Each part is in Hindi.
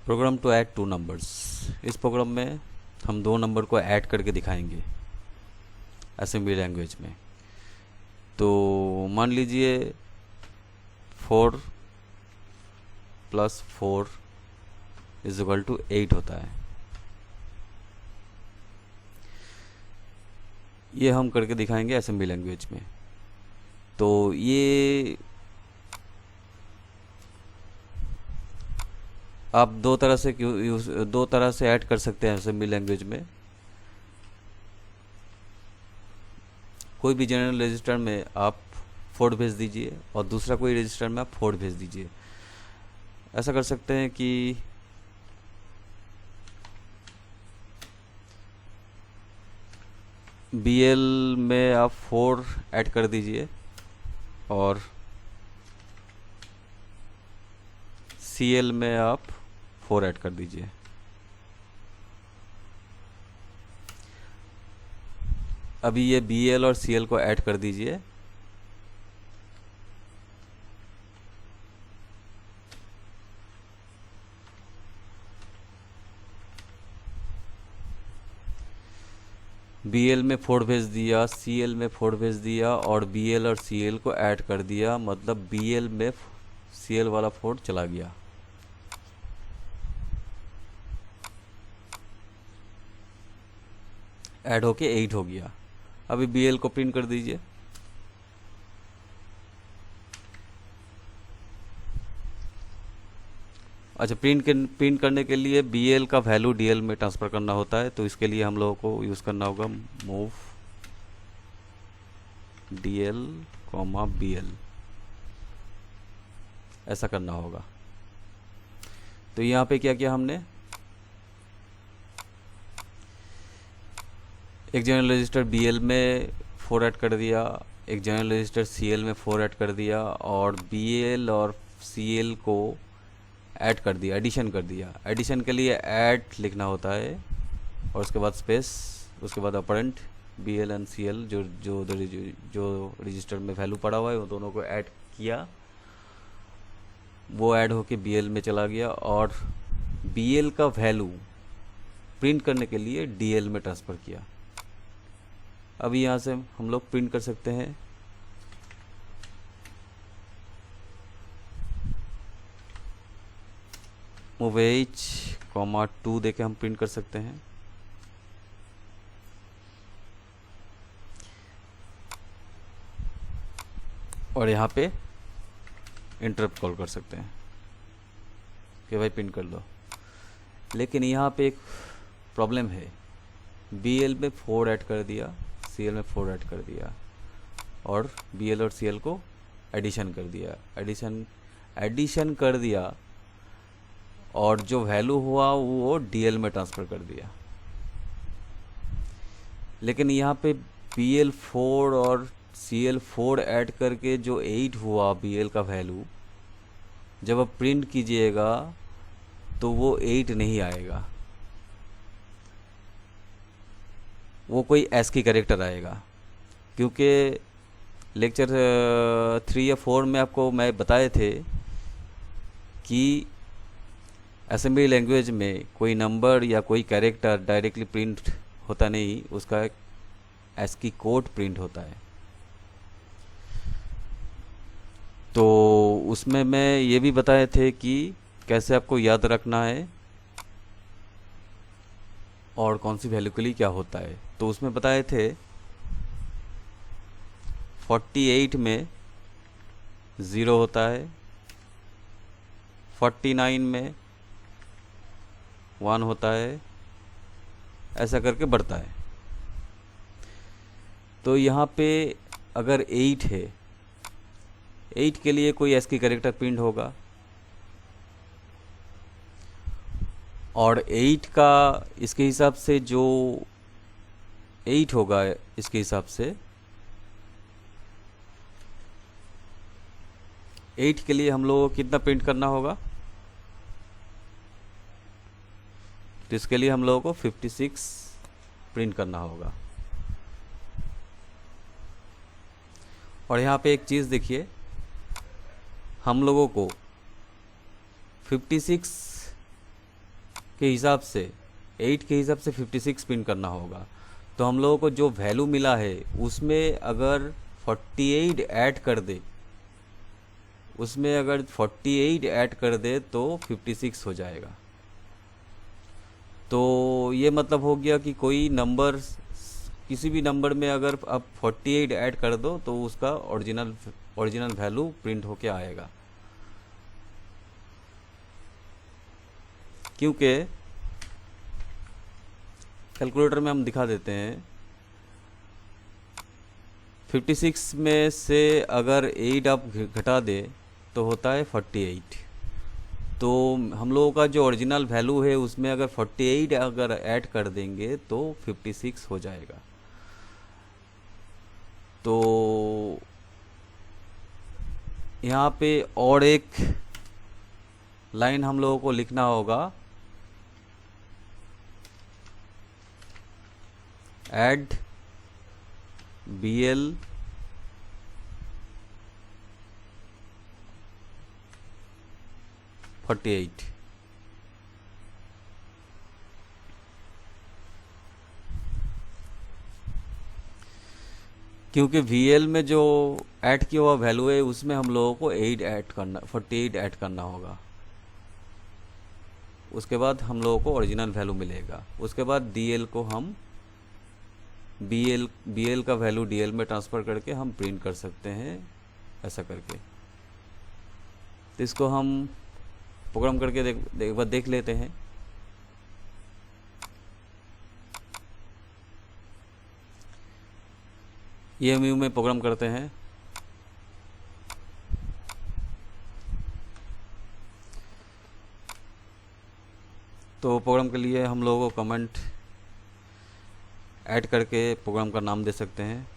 Programme to add two numbers. इस प्रोग्राम में हम दो नंबर को ऐड करके दिखाएंगे असेंबली लैंग्वेज में। तो मान लीजिए 4 + 4 = 8 होता है। ये हम करके दिखाएंगे असेंबली लैंग्वेज में। तो ये आप दो तरह से ऐड कर सकते हैं असेंबली लैंग्वेज में। कोई भी जनरल रजिस्टर में आप 4 भेज दीजिए और दूसरा कोई रजिस्टर में आप 4 भेज दीजिए। ऐसा कर सकते हैं कि BL में आप 4 ऐड कर दीजिए और CL में आप 4 ऐड कर दीजिए। अभी ये BL और CL को ऐड कर दीजिए। BL में 4 भेज दिया, CL में 4 भेज दिया और BL और CL को ऐड कर दिया, मतलब BL में CL वाला 4 चला गया। ऐड होके 8 हो गया। अभी BL को प्रिंट कर दीजिए। अच्छा, प्रिंट करने के लिए BL का वैल्यू DL में ट्रांसफ़र करना होता है। तो इसके लिए हम लोगों को यूज़ करना होगा मूव DL, BL, ऐसा करना होगा। तो यहाँ पे क्या किया हमने, एक जनरल रजिस्टर BL में 4 ऐड कर दिया, एक जनरल रजिस्टर CL में 4 ऐड कर दिया और BL और CL को ऐड कर दिया, एडिशन कर दिया। एडिशन के लिए ऐड लिखना होता है और उसके बाद स्पेस, उसके बाद ऑपरेंट BL एंड CL जो रजिस्टर में वैल्यू पड़ा हुआ है वो दोनों को ऐड किया। वो ऐड होके BL में चला गया और BL का वैल्यू प्रिंट करने के लिए DL में ट्रांसफ़र किया। अभी यहाँ से हम लोग प्रिंट कर सकते हैं मूव H, 2 देके हम प्रिंट कर सकते हैं। और यहाँ पे इंटरप्ट कॉल कर सकते हैं कि भाई प्रिंट कर लो। लेकिन यहाँ पे एक प्रॉब्लम है, BL में 4 ऐड कर दिया, CL में 4 ऐड कर दिया और BL और CL को एडिशन कर दिया। एडिशन कर दिया और जो वैल्यू हुआ वो DL में ट्रांसफ़र कर दिया। लेकिन यहाँ पे BL 4 और CL 4 ऐड करके जो 8 हुआ BL का वैल्यू, जब आप प्रिंट कीजिएगा तो वो 8 नहीं आएगा, वो कोई ASCII कैरेक्टर आएगा। क्योंकि लेक्चर 3 या 4 में आपको मैं बताए थे कि असेंबली लैंग्वेज में कोई नंबर या कोई कैरेक्टर डायरेक्टली प्रिंट होता नहीं, उसका एक ASCII कोड प्रिंट होता है। तो उसमें मैं ये भी बताए थे कि कैसे आपको याद रखना है और कौन सी वैल्यू के लिए क्या होता है। तो उसमें बताए थे 48 में 0 होता है, 49 में 1 होता है, ऐसा करके बढ़ता है। तो यहाँ पे अगर 8 है, 8 के लिए कोई ASCII कैरेक्टर प्रिंट होगा और 8 का इसके हिसाब से जो 8 होगा, इसके हिसाब से 8 के लिए हम लोग को कितना प्रिंट करना होगा, तो इसके लिए हम लोगों को 56 प्रिंट करना होगा। और यहाँ पे एक चीज़ देखिए, हम लोगों को 56 के हिसाब से 8 के हिसाब से 56 प्रिंट करना होगा। तो हम लोगों को जो वैल्यू मिला है उसमें अगर 48 ऐड कर दे, उसमें अगर 48 ऐड कर दे तो 56 हो जाएगा। तो ये मतलब हो गया कि कोई नंबर, किसी भी नंबर में अगर आप 48 ऐड कर दो तो उसका ओरिजिनल वैल्यू प्रिंट होके आएगा। क्योंकि कैलकुलेटर में हम दिखा देते हैं, 56 में से अगर 8 आप घटा दे तो होता है 48। तो हम लोगों का जो ओरिजिनल वैल्यू है उसमें अगर 48 अगर ऐड कर देंगे तो 56 हो जाएगा। तो यहाँ पे और एक लाइन हम लोगों को लिखना होगा, ऐड BL (48) क्योंकि VL में जो ऐड किया हुआ वैल्यू है उसमें हम लोगों को 48 ऐड करना होगा। उसके बाद हम लोगों को ओरिजिनल वैल्यू मिलेगा। उसके बाद DL को हम BL का वैल्यू DL में ट्रांसफ़र करके हम प्रिंट कर सकते हैं, ऐसा करके। तो इसको हम प्रोग्राम करके एक बार देख लेते हैं। EMU में प्रोग्राम करते हैं। तो प्रोग्राम के लिए हम लोगों को कमेंट ऐड करके प्रोग्राम का नाम दे सकते हैं।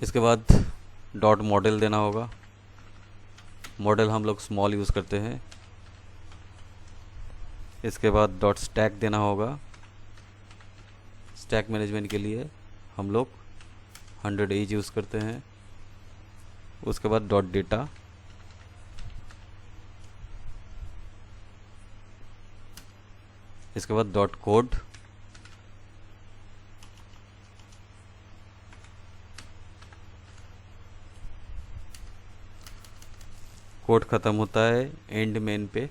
इसके बाद डॉट मॉडल देना होगा। मॉडल हम लोग स्मॉल यूज़ करते हैं। इसके बाद डॉट स्टैक देना होगा। स्टैक मैनेजमेंट के लिए हम लोग 100H यूज़ करते हैं। उसके बाद डॉट डेटा, इसके बाद डॉट कोड, कोड ख़त्म होता है एंड मेन पे।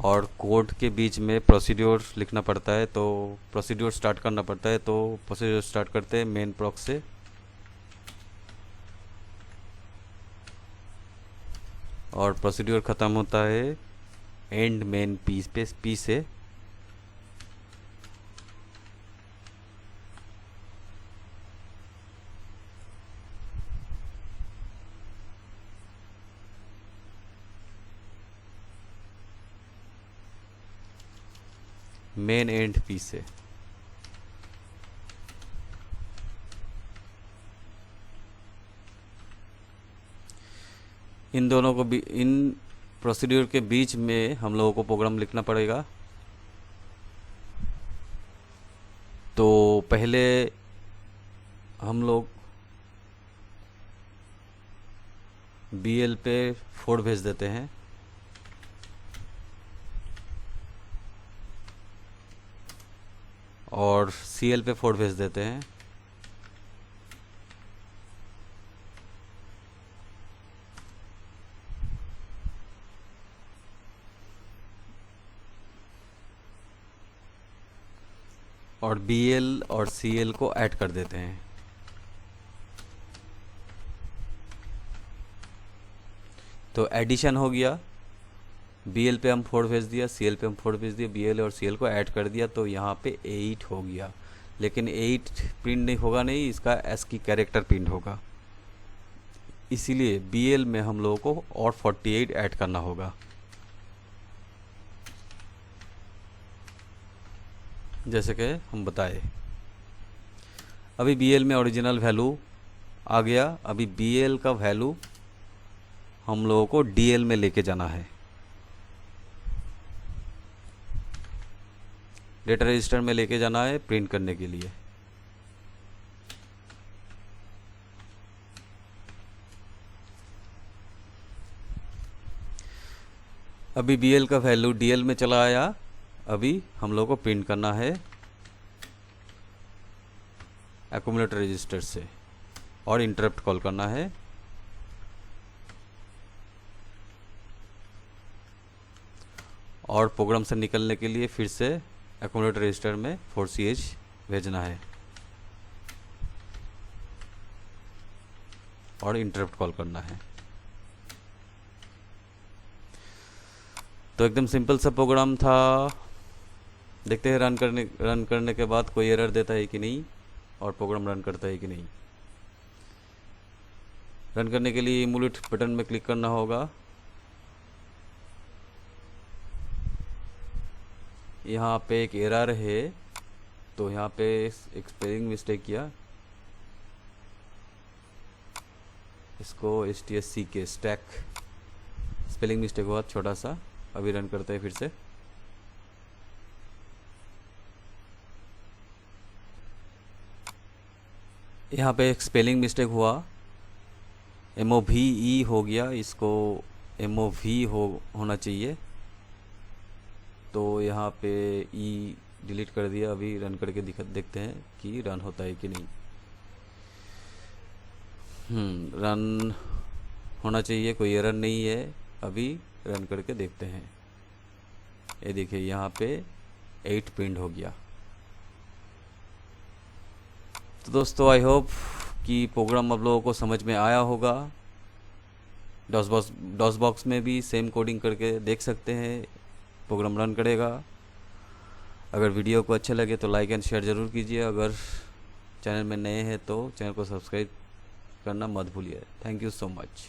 और कोड के बीच में प्रोसीड्योर लिखना पड़ता है, तो प्रोसीड्योर स्टार्ट करना पड़ता है। तो प्रोसीड्योर स्टार्ट करते हैं मेन प्रॉक्स से, और प्रोसीड्योर ख़त्म होता है एंड मेन पी से। मेन एंड पी से। इन दोनों को भी, इन प्रोसीड्यूर के बीच में हम लोगों को प्रोग्राम लिखना पड़ेगा। तो पहले हम लोग BL पे 4 भेज देते हैं, और CL पे 4 भेज देते हैं। और BL और CL को ऐड कर देते हैं। तो एडिशन हो गया। BL पे हम 4 भेज दिया, CL पे हम 4 भेज दिया, BL और CL को ऐड कर दिया, तो यहाँ पे 8 हो गया। लेकिन 8 प्रिंट नहीं होगा, नहीं, इसका ASCII कैरेक्टर प्रिंट होगा। इसीलिए BL में हम लोगों को और 48 ऐड करना होगा। जैसे कि हम बताए। अभी BL में ओरिजिनल वैल्यू आ गया। अभी BL का वैल्यू हम लोगों को DL में लेके जाना है, डेटा रजिस्टर में लेके जाना है प्रिंट करने के लिए। अभी BL का वैल्यू DL में चला आया। अभी हम लोग को प्रिंट करना है एक्यूमुलेटर रजिस्टर से और इंटरप्ट कॉल करना है। और प्रोग्राम से निकलने के लिए फिर से एक्यूमुलेटर रजिस्टर में 4CH भेजना है और इंटरप्ट कॉल करना है। तो एकदम सिंपल सा प्रोग्राम था। देखते हैं रन करने के बाद कोई एरर देता है कि नहीं और प्रोग्राम रन करता है कि नहीं। रन करने के लिए इमुलेट बटन में क्लिक करना होगा। यहाँ पे एक एरर है, तो यहाँ पे एक स्पेलिंग मिस्टेक किया, इसको STSC के स्टैक स्पेलिंग मिस्टेक हुआ छोटा सा। अभी रन करते हैं फिर से। यहाँ पे एक स्पेलिंग मिस्टेक हुआ, MOVE हो गया, इसको MOV होना चाहिए। तो यहाँ पे E डिलीट कर दिया। अभी रन करके देखते हैं कि रन होता है कि नहीं। रन होना चाहिए, कोई एरर नहीं है। अभी रन करके देखते हैं। ये देखिए यहाँ पे 8 प्रिंट हो गया। तो दोस्तों आई होप कि प्रोग्राम आप लोगों को समझ में आया होगा। डॉस बॉक्स में भी सेम कोडिंग करके देख सकते हैं, प्रोग्राम रन करेगा। अगर वीडियो को अच्छा लगे तो लाइक एंड शेयर ज़रूर कीजिए। अगर चैनल में नए हैं तो चैनल को सब्सक्राइब करना मत भूलिए। Thank you so much.